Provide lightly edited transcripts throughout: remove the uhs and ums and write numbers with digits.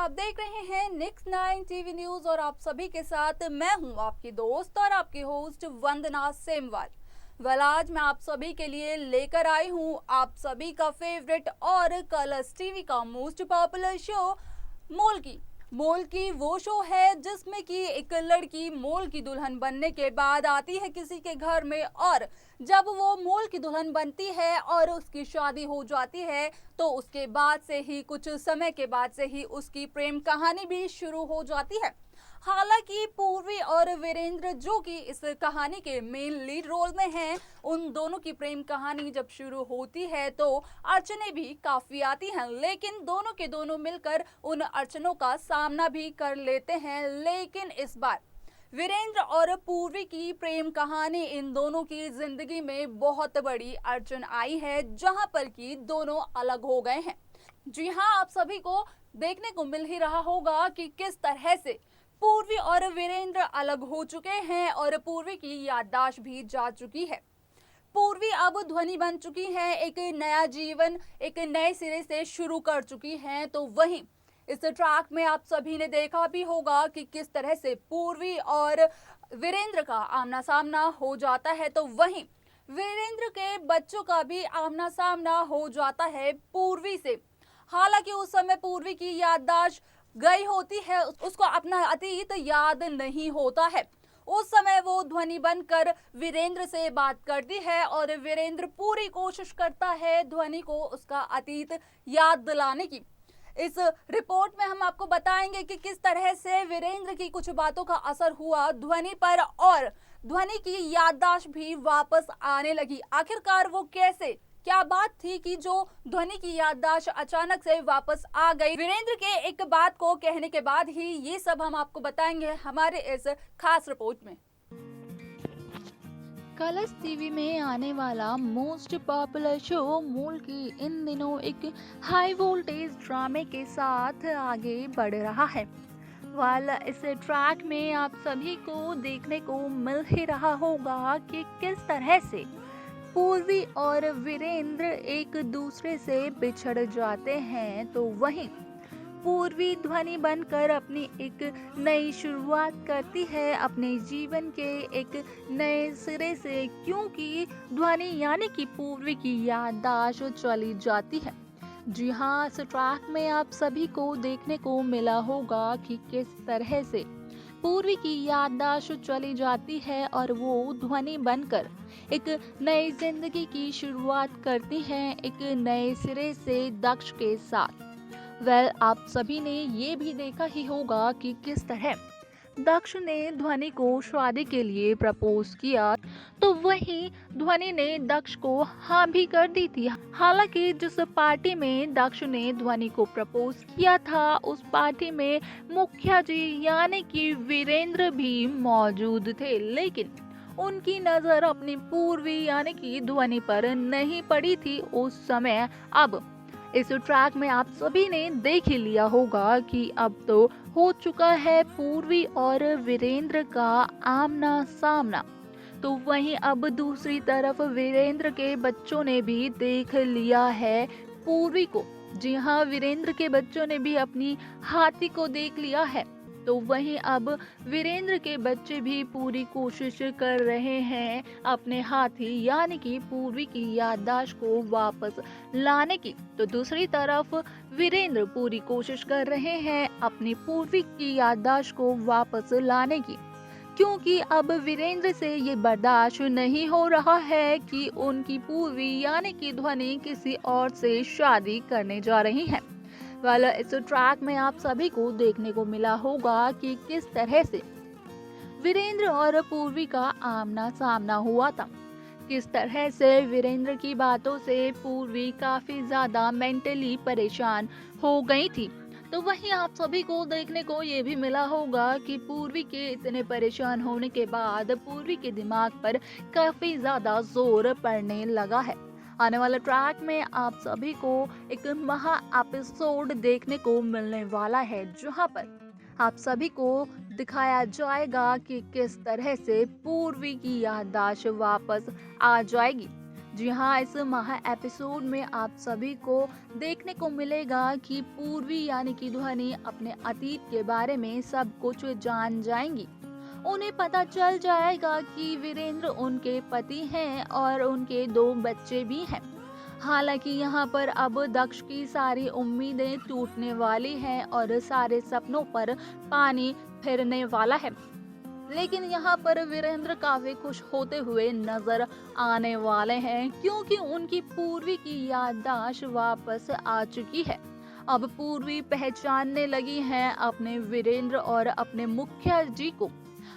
आप देख रहे हैं नेक्स्ट 9 टीवी न्यूज और आप सभी के साथ मैं हूं आपकी दोस्त और आपकी होस्ट वंदना सेमवाल। आज मैं आप सभी के लिए लेकर आई हूं आप सभी का फेवरेट और कलर्स टीवी का मोस्ट पॉपुलर शो मोल की वो शो है जिसमें कि एक लड़की मोल की दुल्हन बनने के बाद आती है किसी के घर में, और जब वो मोल की दुल्हन बनती है और उसकी शादी हो जाती है तो उसके बाद से ही कुछ समय के बाद से ही उसकी प्रेम कहानी भी शुरू हो जाती है। हालांकि पूर्वी और वीरेंद्र जो कि इस कहानी के मेन लीड रोल में हैं, उन दोनों की प्रेम कहानी जब शुरू होती है तो अड़चने भी काफी आती हैं, लेकिन दोनों के दोनों मिलकर उन अड़चनों का सामना भी कर लेते हैं। लेकिन इस बार वीरेंद्र और पूर्वी की प्रेम कहानी इन दोनों की जिंदगी में बहुत बड़ी अड़चन आई है, जहां पर कि दोनों अलग हो गए हैं। जी हाँ, आप सभी को देखने को मिल ही रहा होगा कि किस तरह से पूर्वी और वीरेंद्र अलग हो चुके हैं और पूर्वी की याददाश्त भी जा चुकी है। पूर्वी अब ध्वनि बन चुकी है, एक नया जीवन एक नए सिरे से शुरू कर चुकी हैं। तो वहीं इस ट्रैक में आप सभी ने देखा भी होगा कि किस तरह से पूर्वी और वीरेंद्र का आमना सामना हो जाता है, तो वहीं वीरेंद्र के बच्चों का भी आमना सामना हो जाता है पूर्वी से। हालांकि उस समय पूर्वी की याददाश्त गई होती है, उसको अपना अतीत याद नहीं होता है। उस समय वो ध्वनि बनकर वीरेंद्र से बात करती है और वीरेंद्र पूरी कोशिश करता है ध्वनि को उसका अतीत याद दिलाने की। इस रिपोर्ट में हम आपको बताएंगे कि किस तरह से वीरेंद्र की कुछ बातों का असर हुआ ध्वनि पर और ध्वनि की याददाश्त भी वापस आने लगी। आखिरकार वो कैसे, क्या बात थी कि जो ध्वनि की याददाश्त अचानक से वापस आ गई। वीरेंद्र के एक बात को कहने के बाद ही ये सब हम आपको बताएंगे हमारे इस खास रिपोर्ट में। कलर्स टीवी में आने वाला मोस्ट पॉपुलर शो मोल की इन दिनों एक हाई वोल्टेज ड्रामे के साथ आगे बढ़ रहा है। इस ट्रैक में आप सभी को देखने को मिल ही रहा होगा कि किस तरह से पूर्वी और वीरेंद्र एक दूसरे से बिछड़ जाते हैं, तो वहीं पूर्वी ध्वनि बनकर अपनी एक नई शुरुआत करती है अपने जीवन के एक नए सिरे से, क्योंकि ध्वनि यानी कि पूर्वी की याददाश्त चली जाती है। जी हाँ, इस ट्रैक में आप सभी को देखने को मिला होगा कि किस तरह से पूर्वी की याददाश्त चली जाती है और वो ध्वनि बनकर एक नई जिंदगी की शुरुआत करती हैं एक नए सिरे से दक्ष के साथ। आप सभी ने ये भी देखा ही होगा कि किस तरह दक्ष ने ध्वनि को शादी के लिए प्रपोज किया, तो वहीं ध्वनि ने दक्ष को हाँ भी कर दी थी। हालांकि जिस पार्टी में दक्ष ने ध्वनि को प्रपोज किया था, उस पार्टी में मुखिया जी यानी कि वीरेंद्र भी मौजूद थे, लेकिन उनकी नजर अपनी पूर्वी यानी कि ध्वनि पर नहीं पड़ी थी उस समय। अब इस ट्रैक में आप सभी ने देख ही लिया होगा कि अब तो हो चुका है पूर्वी और वीरेंद्र का आमना सामना। तो वहीं अब दूसरी तरफ वीरेंद्र के बच्चों ने भी देख लिया है पूर्वी को। जी हाँ, वीरेंद्र के बच्चों ने भी अपनी हाथी को देख लिया है। तो वहीं अब वीरेंद्र के बच्चे भी पूरी कोशिश कर रहे हैं अपने हाथी यानी कि पूर्वी की याददाश्त को वापस लाने की। तो दूसरी तरफ वीरेंद्र पूरी कोशिश कर रहे हैं अपनी पूर्वी की याददाश्त को वापस लाने की, क्योंकि अब वीरेंद्र से ये बर्दाश्त नहीं हो रहा है कि उनकी पूर्वी यानी कि ध्वनि किसी और से शादी करने जा रही है। इस ट्रैक में आप सभी को देखने को मिला होगा कि किस तरह से वीरेंद्र और पूर्वी का आमना सामना हुआ था। किस तरह से वीरेंद्र की बातों से पूर्वी काफी ज्यादा मेंटली परेशान हो गई थी। तो वहीं आप सभी को देखने को ये भी मिला होगा कि पूर्वी के इतने परेशान होने के बाद पूर्वी के दिमाग पर काफी ज्यादा जोर पड़ने लगा है। आने वाले ट्रैक में आप सभी को एक महा एपिसोड देखने को मिलने वाला है, जहां पर आप सभी को दिखाया जाएगा कि किस तरह से पूर्वी की याददाश्त वापस आ जाएगी। जी हाँ, इस महा एपिसोड में आप सभी को देखने को मिलेगा कि पूर्वी यानी कि ध्वनि अपने अतीत के बारे में सब कुछ जान जाएंगी। उन्हें पता चल जाएगा कि वीरेंद्र उनके पति हैं और उनके 2 बच्चे भी हैं। हालांकि यहाँ पर अब दक्ष की सारी उम्मीदें टूटने वाली हैं और सारे सपनों पर पानी फिरने वाला है। लेकिन यहाँ पर वीरेंद्र काफी खुश होते हुए नजर आने वाले हैं, क्योंकि उनकी पूर्वी की याददाश्त वापस आ चुकी है। अब पूर्वी पहचानने लगी हैं अपने वीरेंद्र और अपने मुखिया जी को।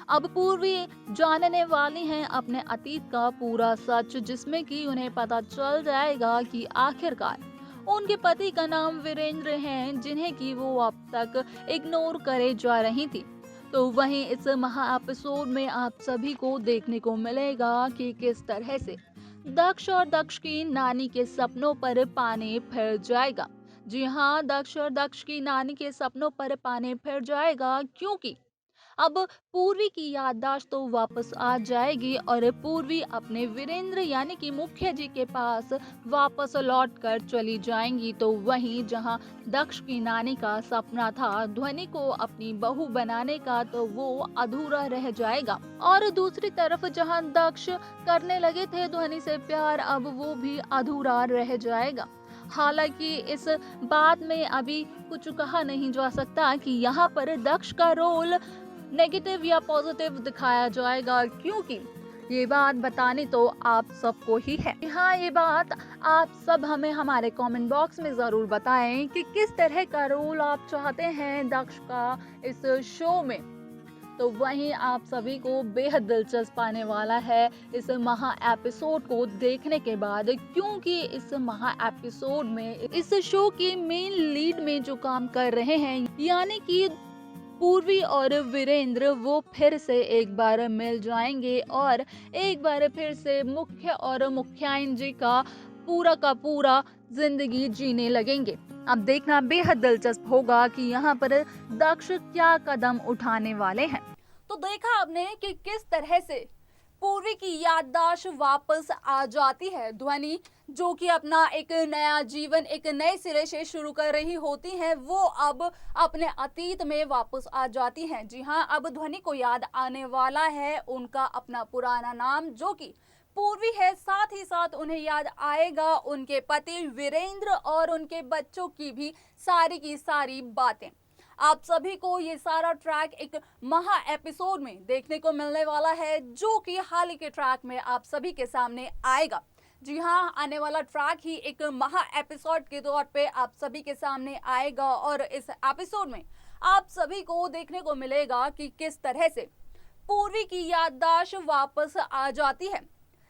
अब पूर्वी जानने वाली हैं अपने अतीत का पूरा सच, जिसमें कि उन्हें पता चल जाएगा कि आखिरकार उनके पति का नाम वीरेंद्र है, जिन्हें कि वो अब तक इग्नोर करे जा रही थी। तो वहीं इस महा एपिसोड में आप सभी को देखने को मिलेगा कि किस तरह से दक्ष और दक्ष की नानी के सपनों पर पानी फिर जाएगा। जी हाँ, दक्ष और दक्ष की नानी के सपनों पर पानी फिर जाएगा, क्योंकि अब पूर्वी की याददाश्त तो वापस आ जाएगी और पूर्वी अपने वीरेंद्र यानी कि मुखिया जी के पास वापस लौट कर चली जाएंगी। तो वहीं जहां दक्ष की नानी का सपना था ध्वनि को अपनी बहू बनाने का, तो वो अधूरा रह जाएगा। और दूसरी तरफ जहां दक्ष करने लगे थे ध्वनि से प्यार, अब वो भी अधूरा रह जाएगा। हालांकि इस बात में अभी कुछ कहा नहीं जा सकता कि यहाँ पर दक्ष का रोल नेगेटिव या पॉजिटिव दिखाया जाएगा, क्योंकि ये बात बतानी तो आप सबको ही है। हाँ, ये बात आप सब हमें हमारे कमेंट बॉक्स में जरूर बताएं कि किस तरह का रोल आप चाहते हैं दक्ष का इस शो में। तो वहीं आप सभी को बेहद दिलचस्प आने वाला है इस महा एपिसोड को देखने के बाद, क्योंकि इस महा एपिसोड में इस शो के मेन लीड में जो काम कर रहे हैं यानी कि पूर्वी और वीरेंद्र, वो फिर से एक बार मिल जाएंगे और एक बार फिर से मुख्य और मुखियाइन जी का पूरा जिंदगी जीने लगेंगे। अब देखना बेहद दिलचस्प होगा कि यहाँ पर दक्ष क्या कदम उठाने वाले हैं। तो देखा आपने कि किस तरह से पूर्वी की याददाश्त वापस आ जाती है। ध्वनि जो कि अपना एक नया जीवन एक नए सिरे से शुरू कर रही होती हैं, वो अब अपने अतीत में वापस आ जाती हैं। जी हाँ, अब ध्वनि को याद आने वाला है उनका अपना पुराना नाम जो कि पूर्वी है। साथ ही साथ उन्हें याद आएगा उनके पति वीरेंद्र और उनके बच्चों की भी सारी की सारी बातें। आप सभी को ये सारा ट्रैक एक महा एपिसोड में देखने को मिलने वाला है, जो कि हाल ही के ट्रैक में आप सभी के सामने आएगा। जी हाँ, आने वाला ट्रैक ही एक महा एपिसोड के तौर पे आप सभी के सामने आएगा और इस एपिसोड में आप सभी को देखने को मिलेगा कि किस तरह से पूर्वी की याददाश्त वापस आ जाती है।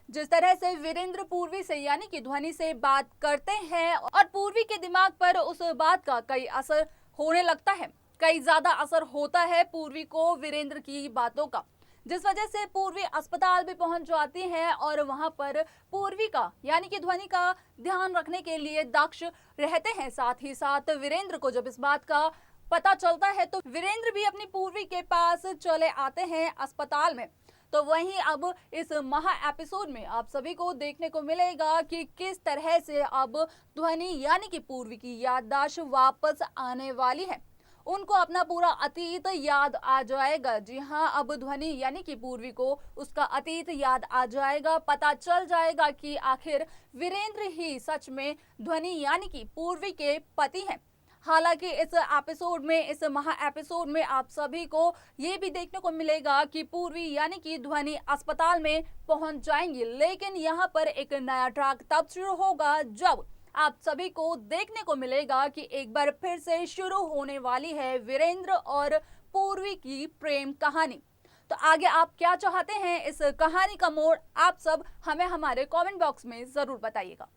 जिस तरह से वीरेंद्र पूर्वी से यानी कि ध्वनि से बात करते हैं और पूर्वी के दिमाग पर उस बात का कई असर होने लगता है, कई ज्यादा असर होता है पूर्वी को वीरेंद्र की बातों का, जिस वजह से पूर्वी अस्पताल भी पहुंच जाती है और वहां पर पूर्वी का यानी कि ध्वनि का ध्यान रखने के लिए दक्ष रहते हैं। साथ ही साथ वीरेंद्र को जब इस बात का पता चलता है तो वीरेंद्र भी अपनी पूर्वी के पास चले आते हैं अस्पताल में। तो वहीं अब इस महा एपिसोड में आप सभी को देखने को मिलेगा कि किस तरह से अब ध्वनि यानी कि पूर्वी की याददाश्त वापस आने वाली है। उनको अपना पूरा अतीत याद आ जाएगा। जी हाँ, अब ध्वनि यानी कि पूर्वी को उसका अतीत याद आ जाएगा। पता चल जाएगा कि आखिर वीरेंद्र ही सच में ध्वनि यानी कि पूर्वी के पति हैं। हालांकि इस एपिसोड में इस महा एपिसोड में आप सभी को ये भी देखने को मिलेगा कि पूर्वी यानी कि ध्वनि अस्पताल में पहुंच जाएंगी, लेकिन यहाँ पर एक नया ट्रैक तब शुरू होगा जब आप सभी को देखने को मिलेगा कि एक बार फिर से शुरू होने वाली है वीरेंद्र और पूर्वी की प्रेम कहानी। तो आगे आप क्या चाहते हैं इस कहानी का मोड़, आप सब हमें हमारे कमेंट बॉक्स में जरूर बताइएगा।